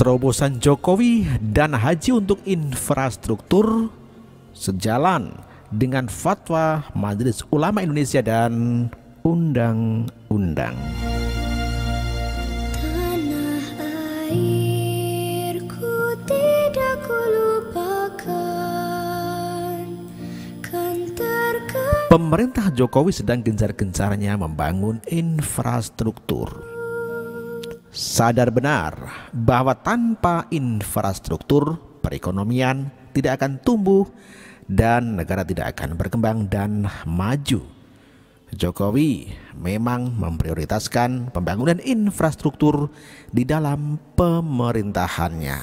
Terobosan Jokowi dana haji untuk infrastruktur sejalan dengan fatwa Majelis Ulama Indonesia dan undang-undang. Tanah airku tidak kulupakan, kan terkenal. Pemerintah Jokowi sedang gencar-gencarnya membangun infrastruktur. Sadar benar bahwa tanpa infrastruktur perekonomian tidak akan tumbuh dan negara tidak akan berkembang dan maju. Jokowi memang memprioritaskan pembangunan infrastruktur di dalam pemerintahannya.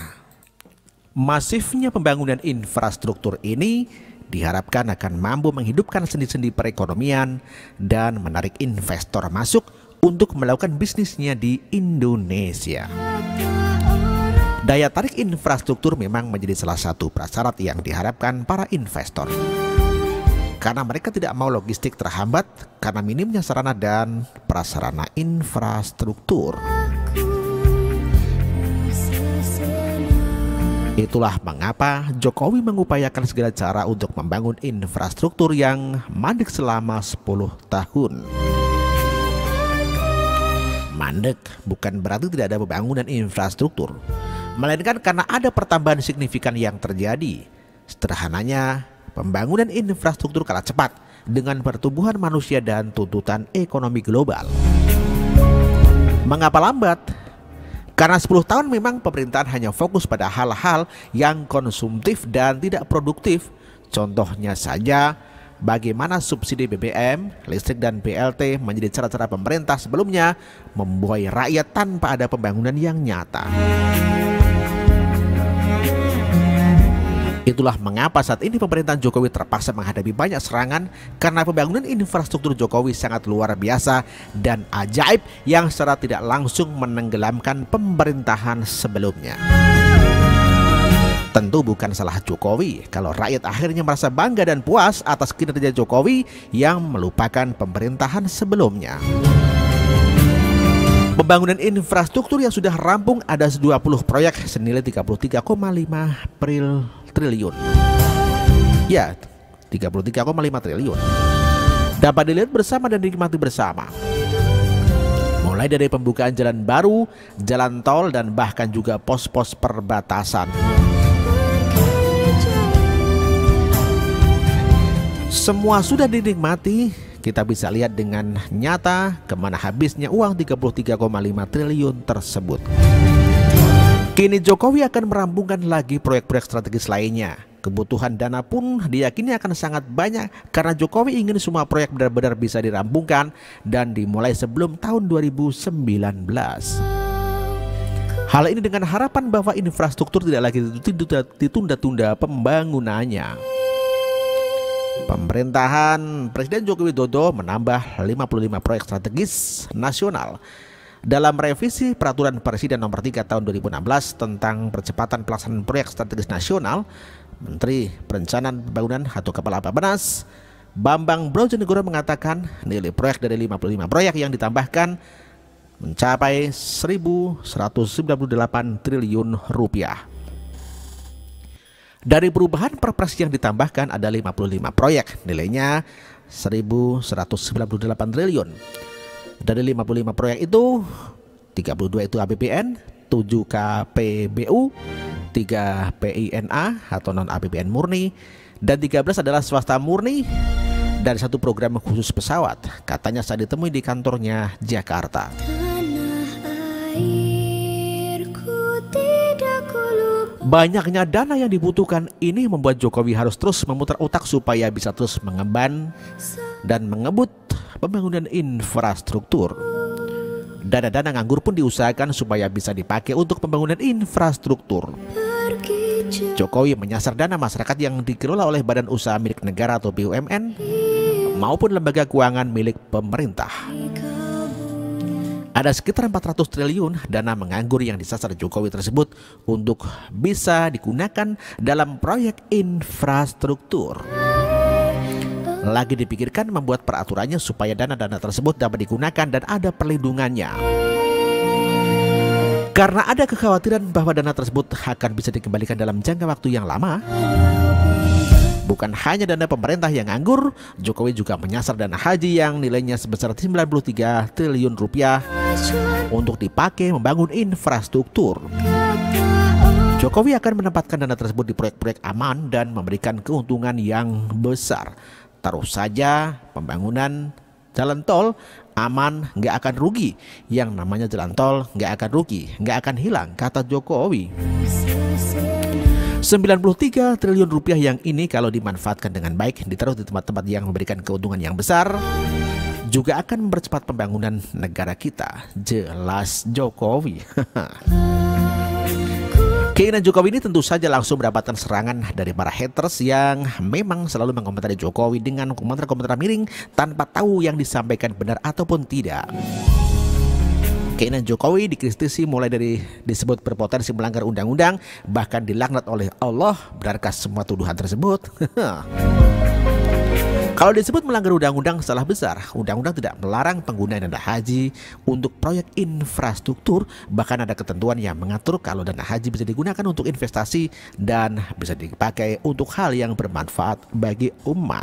Masifnya pembangunan infrastruktur ini diharapkan akan mampu menghidupkan sendi-sendi perekonomian dan menarik investor masuk untuk melakukan bisnisnya di Indonesia. Daya tarik infrastruktur memang menjadi salah satu prasyarat yang diharapkan para investor. Karena mereka tidak mau logistik terhambat karena minimnya sarana dan prasarana infrastruktur. Itulah mengapa Jokowi mengupayakan segala cara untuk membangun infrastruktur yang mandek selama 10 tahun. Mandek bukan berarti tidak ada pembangunan infrastruktur, melainkan karena ada pertambahan signifikan yang terjadi. Sederhananya, pembangunan infrastruktur kalah cepat dengan pertumbuhan manusia dan tuntutan ekonomi global. Mengapa lambat? Karena 10 tahun memang pemerintahan hanya fokus pada hal-hal yang konsumtif dan tidak produktif. Contohnya saja, bagaimana subsidi BBM, listrik dan BLT menjadi cara-cara pemerintah sebelumnya membuai rakyat tanpa ada pembangunan yang nyata. Itulah mengapa saat ini pemerintahan Jokowi terpaksa menghadapi banyak serangan karena pembangunan infrastruktur Jokowi sangat luar biasa dan ajaib yang secara tidak langsung menenggelamkan pemerintahan sebelumnya. Tentu bukan salah Jokowi kalau rakyat akhirnya merasa bangga dan puas atas kinerja Jokowi yang melupakan pemerintahan sebelumnya. Pembangunan infrastruktur yang sudah rampung ada 20 proyek senilai 33,5 triliun. Ya, 33,5 triliun. Dapat dilihat bersama dan dinikmati bersama. Mulai dari pembukaan jalan baru, jalan tol dan bahkan juga pos-pos perbatasan. Semua sudah dinikmati, kita bisa lihat dengan nyata kemana habisnya uang 33,5 triliun tersebut. Kini Jokowi akan merampungkan lagi proyek-proyek strategis lainnya. Kebutuhan dana pun diyakini akan sangat banyak karena Jokowi ingin semua proyek benar-benar bisa dirampungkan dan dimulai sebelum tahun 2019. Hal ini dengan harapan bahwa infrastruktur tidak lagi ditunda-tunda pembangunannya. Pemerintahan Presiden Joko Widodo menambah 55 proyek strategis nasional dalam revisi Peraturan Presiden Nomor 3 Tahun 2016 tentang percepatan pelaksanaan proyek strategis nasional. Menteri Perencanaan Pembangunan atau Kepala Bappenas Bambang Brojonegoro mengatakan nilai proyek dari 55 proyek yang ditambahkan mencapai 1.198 triliun rupiah. Dari perubahan perpres yang ditambahkan ada 55 proyek nilainya 1.198 triliun. Dari 55 proyek itu 32 itu APBN, 7 KPBU, 3 PINA atau non APBN murni, dan 13 adalah swasta murni dan satu program khusus pesawat. Katanya saat ditemui di kantornya Jakarta. Banyaknya dana yang dibutuhkan ini membuat Jokowi harus terus memutar otak supaya bisa terus mengemban dan mengebut pembangunan infrastruktur. Dana-dana nganggur pun diusahakan supaya bisa dipakai untuk pembangunan infrastruktur. Jokowi menyasar dana masyarakat yang dikelola oleh badan usaha milik negara atau BUMN maupun lembaga keuangan milik pemerintah. Ada sekitar 400 triliun dana menganggur yang disasar Jokowi tersebut untuk bisa digunakan dalam proyek infrastruktur. Lagi dipikirkan membuat peraturannya supaya dana-dana tersebut dapat digunakan dan ada perlindungannya. Karena ada kekhawatiran bahwa dana tersebut akan bisa dikembalikan dalam jangka waktu yang lama, bukan hanya dana pemerintah yang nganggur, Jokowi juga menyasar dana haji yang nilainya sebesar 93 triliun rupiah untuk dipakai membangun infrastruktur. Jokowi akan menempatkan dana tersebut di proyek-proyek aman dan memberikan keuntungan yang besar. Taruh saja pembangunan jalan tol aman, nggak akan rugi. Yang namanya jalan tol nggak akan rugi, nggak akan hilang, kata Jokowi. 93 triliun rupiah yang ini kalau dimanfaatkan dengan baik, ditaruh di tempat-tempat yang memberikan keuntungan yang besar, juga akan mempercepat pembangunan negara kita. Jelas Jokowi. Keinginan Jokowi ini tentu saja langsung mendapatkan serangan dari para haters yang memang selalu mengomentari Jokowi dengan komentar-komentar miring tanpa tahu yang disampaikan benar ataupun tidak. Keinginan Jokowi dikritisi mulai dari disebut berpotensi melanggar undang-undang, bahkan dilaknat oleh Allah. Benarkah semua tuduhan tersebut? Kalau disebut melanggar undang-undang, salah besar. Undang-undang tidak melarang penggunaan dana haji untuk proyek infrastruktur. Bahkan ada ketentuan yang mengatur kalau dana haji bisa digunakan untuk investasi dan bisa dipakai untuk hal yang bermanfaat bagi umat.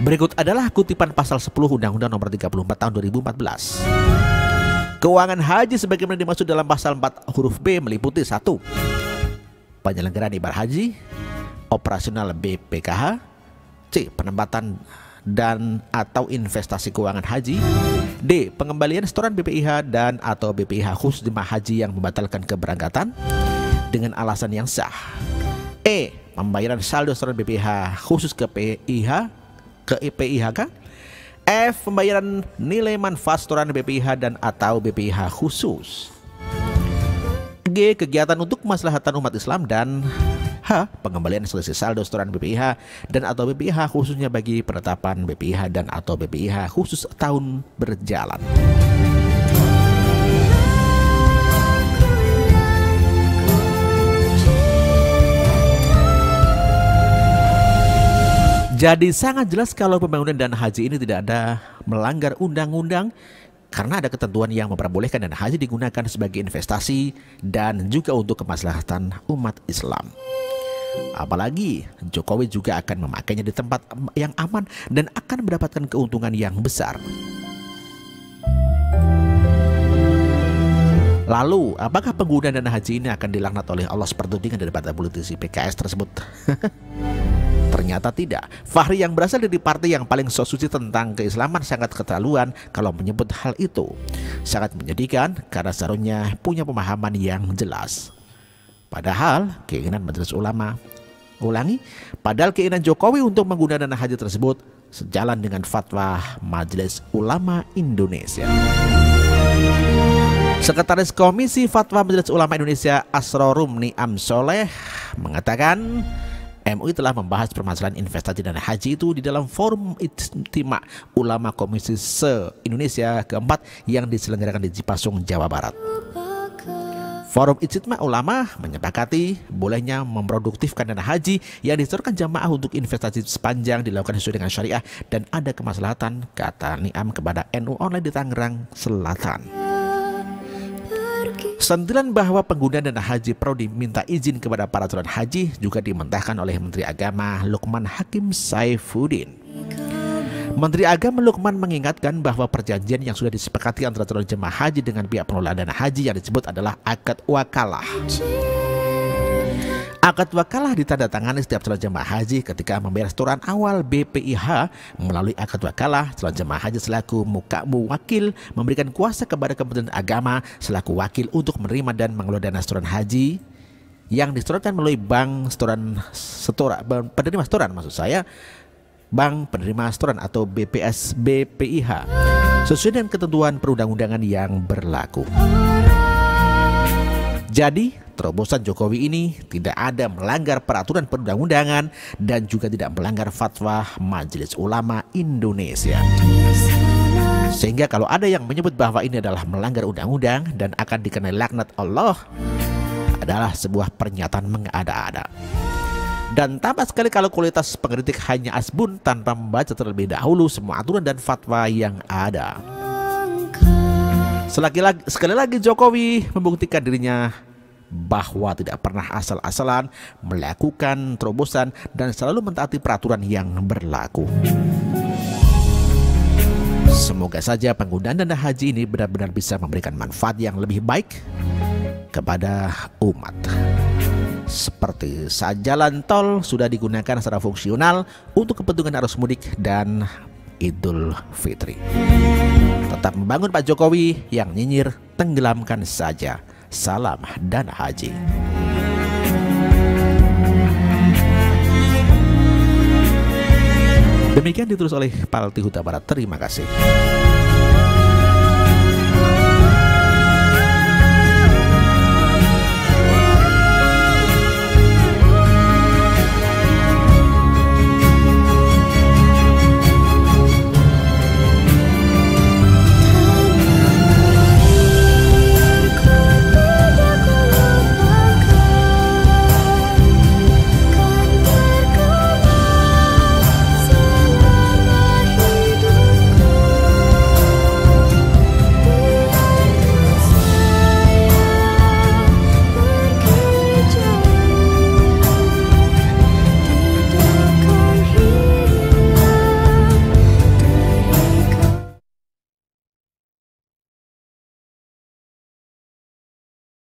Berikut adalah kutipan pasal 10 Undang-Undang Nomor 34 Tahun 2014. Keuangan haji sebagaimana dimaksud dalam pasal 4 huruf B meliputi 1. Penyelenggaraan ibadah haji, operasional BPKH, C. Penempatan dan atau investasi keuangan haji, D. Pengembalian setoran BPIH dan atau BPIH khusus jemaah haji yang membatalkan keberangkatan dengan alasan yang sah, E. Pembayaran saldo setoran BPIH khusus ke PIH ke PIHK, F. Pembayaran nilai manfaat setoran BPIH dan atau BPIH khusus, G. Kegiatan untuk kemaslahatan umat Islam, dan H. Pengembalian selisih saldo setoran BPIH dan atau BPIH khususnya bagi penetapan BPIH dan atau BPIH khusus tahun berjalan. Jadi sangat jelas kalau pembangunan dana haji ini tidak ada melanggar undang-undang, karena ada ketentuan yang memperbolehkan dana haji digunakan sebagai investasi dan juga untuk kemaslahatan umat Islam. Apalagi Jokowi juga akan memakainya di tempat yang aman dan akan mendapatkan keuntungan yang besar. Lalu, apakah penggunaan dana haji ini akan dilaknat oleh Allah seperti tudingan daripada politisi PKS tersebut? Ternyata tidak. Fahri yang berasal dari partai yang paling so suci tentang keislaman sangat keterlaluan kalau menyebut hal itu. Sangat menyedihkan karena seharusnya punya pemahaman yang jelas. Padahal keinginan Majelis Ulama, padahal keinginan Jokowi untuk menggunakan dana haji tersebut sejalan dengan fatwa Majelis Ulama Indonesia. Sekretaris Komisi Fatwa Majelis Ulama Indonesia Asrorum Niam Soleh mengatakan MUI telah membahas permasalahan investasi dana haji itu di dalam forum Ijtima Ulama Komisi se-Indonesia keempat yang diselenggarakan di Cipasung, Jawa Barat. Forum Ijtima Ulama menyepakati bolehnya memproduktifkan dana haji yang disetorkan jamaah untuk investasi sepanjang dilakukan sesuai dengan syariah dan ada kemaslahatan, kata Niam kepada NU Online di Tangerang Selatan. Sentilan bahwa penggunaan dana haji perlu diminta izin kepada para calon haji juga dimentahkan oleh Menteri Agama Lukman Hakim Saifuddin. Menteri Agama Lukman mengingatkan bahwa perjanjian yang sudah disepakati antara calon jemaah haji dengan pihak pengelola dana haji yang disebut adalah akad wakalah. Akad wakalah ditandatangani setiap calon jemaah haji ketika membayar setoran awal BPIH. Melalui akad wakalah, calon jemaah haji selaku wakil memberikan kuasa kepada Kementerian Agama selaku wakil untuk menerima dan mengelola dana setoran haji yang disetorkan melalui bank penerima setoran, bank penerima setoran atau BPS BPIH sesuai dengan ketentuan perundang-undangan yang berlaku. Jadi, terobosan Jokowi ini tidak ada melanggar peraturan perundang-undangan dan juga tidak melanggar fatwa Majelis Ulama Indonesia. Sehingga kalau ada yang menyebut bahwa ini adalah melanggar undang-undang dan akan dikenai laknat Allah, adalah sebuah pernyataan mengada-ada. Dan tampak sekali kalau kualitas pengkritik hanya asbun tanpa membaca terlebih dahulu semua aturan dan fatwa yang ada. Sekali lagi Jokowi membuktikan dirinya bahwa tidak pernah asal-asalan melakukan terobosan dan selalu mentaati peraturan yang berlaku. Semoga saja penggunaan dana haji ini benar-benar bisa memberikan manfaat yang lebih baik kepada umat. Seperti saat jalan tol sudah digunakan secara fungsional untuk kepentingan arus mudik dan Idul Fitri. Tetap membangun Pak Jokowi, yang nyinyir tenggelamkan saja. Salam dana haji. Demikian ditulis oleh Palti Huta Barat. Terima kasih.